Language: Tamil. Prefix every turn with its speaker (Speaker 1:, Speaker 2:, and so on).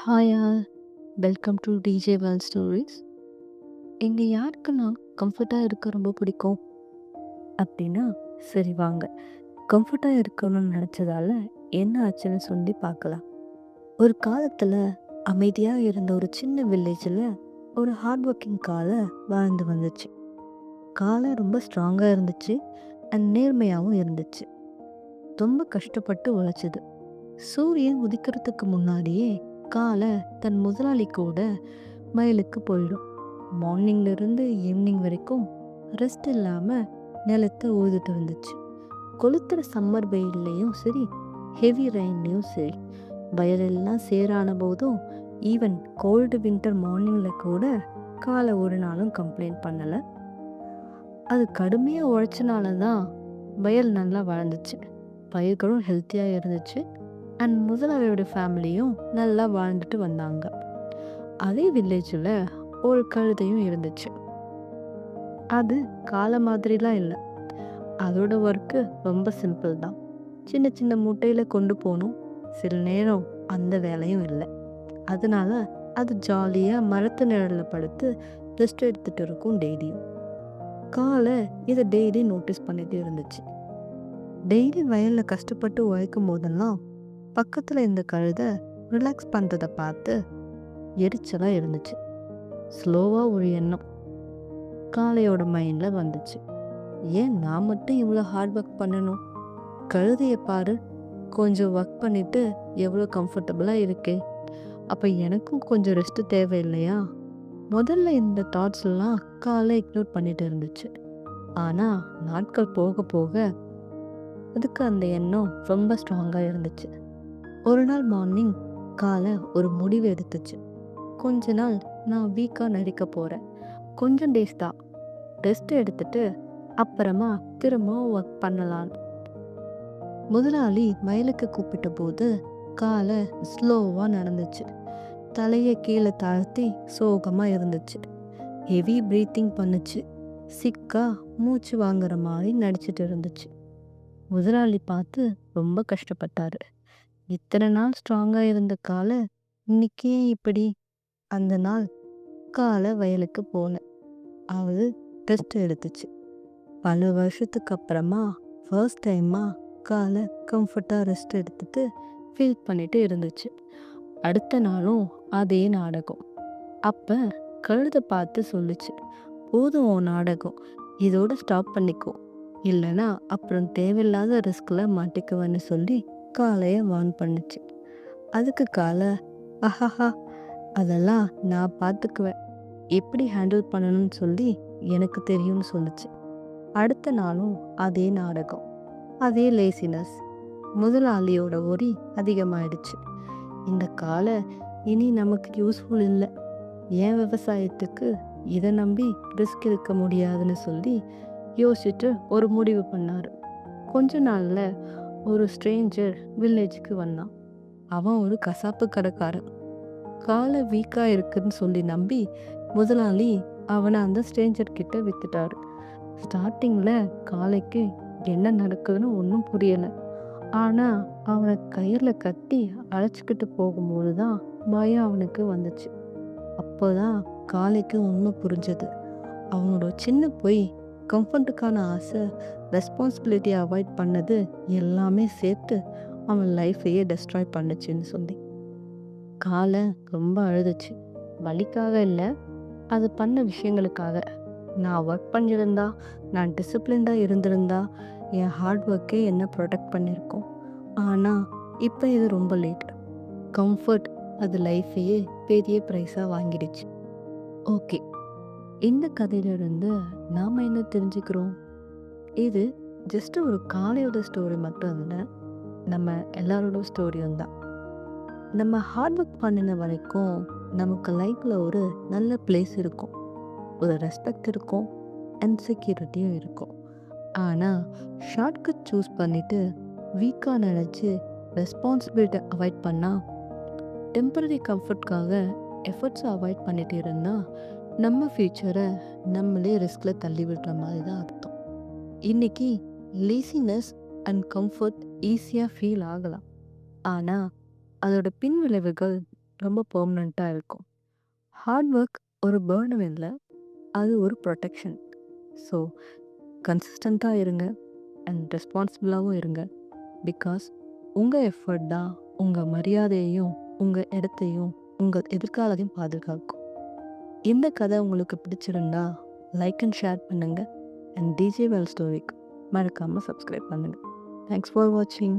Speaker 1: Hi all, welcome to DJ world stories. இங்கே யாருக்குன்னா கம்ஃபர்ட்டாக இருக்க ரொம்ப பிடிக்கும் அப்படின்னா, சரி வாங்க கம்ஃபர்ட்டாக இருக்கணும்னு நினச்சதால என்ன ஆச்சுன்னு சொல்லி பார்க்கலாம். ஒரு காலத்தில் அமைதியாக இருந்த ஒரு சின்ன வில்லேஜில் ஒரு ஹார்ட் ஒர்க்கிங் காலை வாழ்ந்து வந்துச்சு. காலை ரொம்ப ஸ்ட்ராங்காக இருந்துச்சு அண்ட் நேர்மையாகவும் இருந்துச்சு. ரொம்ப கஷ்டப்பட்டு உழைச்சிது. சூரியன் உதிக்கிறதுக்கு முன்னாடியே காலை தன் முதலாளி கூட வயலுக்கு போயிடும். மார்னிங்ல இருந்து ஈவினிங் வரைக்கும் ரெஸ்ட் இல்லாம நிலத்தை உழுதுட்டு இருந்துச்சு. கொளுத்துற சம்மர் வெயில்லையும் சரி, ஹெவி ரெயின்லையும் சரி, வயலெல்லாம் சேரான போதும், ஈவன் கோல்டு வின்டர் மார்னிங்ல கூட காலை ஒரு நாளும் கம்ப்ளைண்ட் பண்ணல. அது கடுமையா உழைச்சனால தான் வயல் நல்லா வளர்ந்துச்சு. பயிர்களும் ஹெல்த்தியாக இருந்துச்சு அண்ட் முதலாளியோட ஃபேமிலியும் நல்லா வாழ்ந்துட்டு வந்தாங்க. அதே வில்லேஜில் ஒரு கழுதையும் இருந்துச்சு. அது காலை மாதிரிலாம் இல்லை. அதோட ஒர்க்கு ரொம்ப சிம்பிள் தான். சின்ன சின்ன மூட்டையில் கொண்டு போகணும். சில நேரம் அந்த வேலையும் இல்லை. அதனால அது ஜாலியாக மரத்து நிழலில் படுத்து ரெஸ்ட் எடுத்துகிட்டு இருக்கும் டெய்லியும். காலை இதை டெய்லி நோட்டீஸ் பண்ணிட்டு இருந்துச்சு. டெய்லி வயலில் கஷ்டப்பட்டு உழைக்கும் போதெல்லாம் பக்கத்தில் இந்த கழுதை ரிலாக்ஸ் பண்ணுறதை பார்த்து எரிச்சலாக இருந்துச்சு. ஸ்லோவாக ஒரு எண்ணம் காளையோட மைண்டில் வந்துச்சு. ஏன் நான் மட்டும் இவ்வளோ ஹார்ட் ஒர்க் பண்ணணும்? கழுதையை பாரு, கொஞ்சம் ஒர்க் பண்ணிட்டு எவ்வளோ கம்ஃபர்டபுளாக இருக்கே. அப்போ எனக்கும் கொஞ்சம் ரெஸ்ட் தேவை இல்லையா? முதல்ல இந்த தாட்ஸ் எல்லாம் காலை இக்னோர் பண்ணிட்டு இருந்துச்சு. ஆனால் நாட்கள் போக போக அதுக்கு அந்த எண்ணம் ரொம்ப ஸ்ட்ராங்காக இருந்துச்சு. ஒரு நாள் மார்னிங் காலை ஒரு முடிவு எடுத்துச்சு. கொஞ்ச நாள் நான் வீக்காக நடிக்க போகிறேன். கொஞ்சம் டேஸ் தான் ரெஸ்ட் எடுத்துட்டு அப்புறமா திரும்ப ஒர்க் பண்ணலாம். முதலாளி வயலுக்கு கூப்பிட்ட போது காலை ஸ்லோவாக நடந்துச்சு. தலையை கீழே தாழ்த்தி சோகமாக இருந்துச்சு. ஹெவி ப்ரீத்திங் பண்ணுச்சு. சிக்கா மூச்சு வாங்குற மாதிரி நடிச்சிட்டு இருந்துச்சு. முதலாளி பார்த்து ரொம்ப கஷ்டப்பட்டாரு. இத்தனை நாள் ஸ்ட்ராங்காக இருந்த காலை இன்னைக்கே இப்படி? அந்த நாள் காலை வயலுக்கு போல அவரு ரெஸ்ட் எடுத்துச்சு. பல வருஷத்துக்கு அப்புறமா ஃபர்ஸ்ட் டைமாக காலை கம்ஃபர்ட்டாக ரெஸ்ட் எடுத்துட்டு ஃபீல் பண்ணிட்டு இருந்துச்சு. அடுத்த நாளும் அதே நாடகம். அப்போ கழுதை பார்த்து சொல்லுச்சு, போதும் உன் நாடகம், இதோட ஸ்டாப் பண்ணிக்கோ, இல்லைன்னா அப்புறம் தேவையில்லாத ரிஸ்கில் மாட்டிக்குவேன்னு சொல்லி காலையை வார்ன் பண்ணுச்சு. அதுக்கு காலை, ஆஹாஹா, அதெல்லாம் நான் பார்த்துக்குவேன், எப்படி ஹேண்டில் பண்ணணும்னு சொல்லி எனக்கு தெரியும்னு சொல்லுச்சு. அடுத்த நாளும் அதே நாடகம், அதே லேசினஸ். முதலாளியோட ஒரி அதிகமாயிடுச்சு. இந்த காலை இனி நமக்கு யூஸ்ஃபுல் இல்லை, ஏன் விவசாயத்துக்கு இதை நம்பி ரிஸ்க் எடுக்க முடியாதுன்னு சொல்லி யோசிச்சுட்டு ஒரு முடிவு பண்ணார். கொஞ்ச நாளில் ஒரு ஸ்ட்ரேஞ்சர் வில்லேஜுக்கு வந்தான். அவன் ஒரு கசாப்பு கடைக்காரன். காலை வீக்காக இருக்குன்னு சொல்லி நம்பி முதலாளி அவனை அந்த ஸ்ட்ரேஞ்சர் கிட்ட வித்துட்டாரு. ஸ்டார்டிங்கில் காலைக்கு என்ன நடக்குதுன்னு ஒன்றும் புரியலை. ஆனால் அவனை கயிறில் கட்டி அழைச்சிக்கிட்டு போகும்போது தான் பயம் அவனுக்கு வந்துச்சு. அப்போதான் காலைக்கு உண்மை புரிஞ்சது. அவனோட சின்ன பொய், கம்ஃபர்ட்டுக்கான ஆசை, ரெஸ்பான்சிபிலிட்டி அவாய்ட் பண்ணது எல்லாமே சேர்த்து அவன் லைஃபையே டெஸ்ட்ராய் பண்ணுச்சுன்னு சொல்லி. காலை ரொம்ப அழுதுச்சு. வலிக்காக இல்லை, அது பண்ண விஷயங்களுக்காக. நான் ஒர்க் பண்ணியிருந்தா, நான் டிசிப்ளின்டாக இருந்திருந்தா என் ஹார்ட் ஒர்க்கே என்ன ப்ரொடெக்ட் பண்ணியிருக்கோம். ஆனால் இப்போ இது ரொம்ப லேட். கம்ஃபர்ட் அது லைஃபையே பெரிய ப்ரைஸாக வாங்கிடுச்சு. ஓகே, இந்த கதையிலிருந்து நாம் என்ன தெரிஞ்சுக்கிறோம்? இது ஜஸ்ட் ஒரு காளையோட ஸ்டோரி மட்டும் இல்லை, நம்ம எல்லாரோட ஸ்டோரியும் தான். நம்ம ஹார்ட் ஒர்க் பண்ணின வரைக்கும் நமக்கு லைஃப்பில் ஒரு நல்ல பிளேஸ் இருக்கும், ஒரு ரெஸ்பெக்ட் இருக்கும் அண்ட் செக்யூரிட்டியும் இருக்கும். ஆனால் ஷார்ட்கட் சூஸ் பண்ணிவிட்டு வீக்காக நினச்சி ரெஸ்பான்சிபிலிட்டி அவாய்ட் பண்ணால், டெம்பரரி கம்ஃபர்ட்காக எஃபர்ட்ஸை அவாய்ட் பண்ணிட்டு இருந்தால் நம்ம ஃப்யூச்சரை நம்மளே ரிஸ்கில் தள்ளி விடுற மாதிரி தான் அர்த்தம். இன்றைக்கி லேசினஸ் அண்ட் கம்ஃபர்ட் ஈஸியாக ஃபீல் ஆகலாம், ஆனால் அதோட பின் விளைவுகள் ரொம்ப பெர்மனெண்ட்டாக இருக்கும். ஹார்ட் ஒர்க் ஒரு பர்டன் இல்லை, அது ஒரு ப்ரொடெக்ஷன். ஸோ கன்சிஸ்டண்ட்டாக இருங்க அண்ட் ரெஸ்பான்சிபிளாகவும் இருங்க. பிகாஸ் உங்கள் எஃபர்ட் தான் உங்கள் மரியாதையையும் உங்கள் இடத்தையும் உங்கள் எதிர்காலத்தையும் பாதுகாக்கும். இந்த கதை உங்களுக்கு பிடிச்சிருந்தா லைக் அண்ட் ஷேர் பண்ணுங்கள். அண்ட் டிஜே வெல் ஸ்டோரிக்கு மறக்காமல் சப்ஸ்கிரைப் பண்ணுங்கள். தேங்க்ஸ் ஃபார் வாட்சிங்.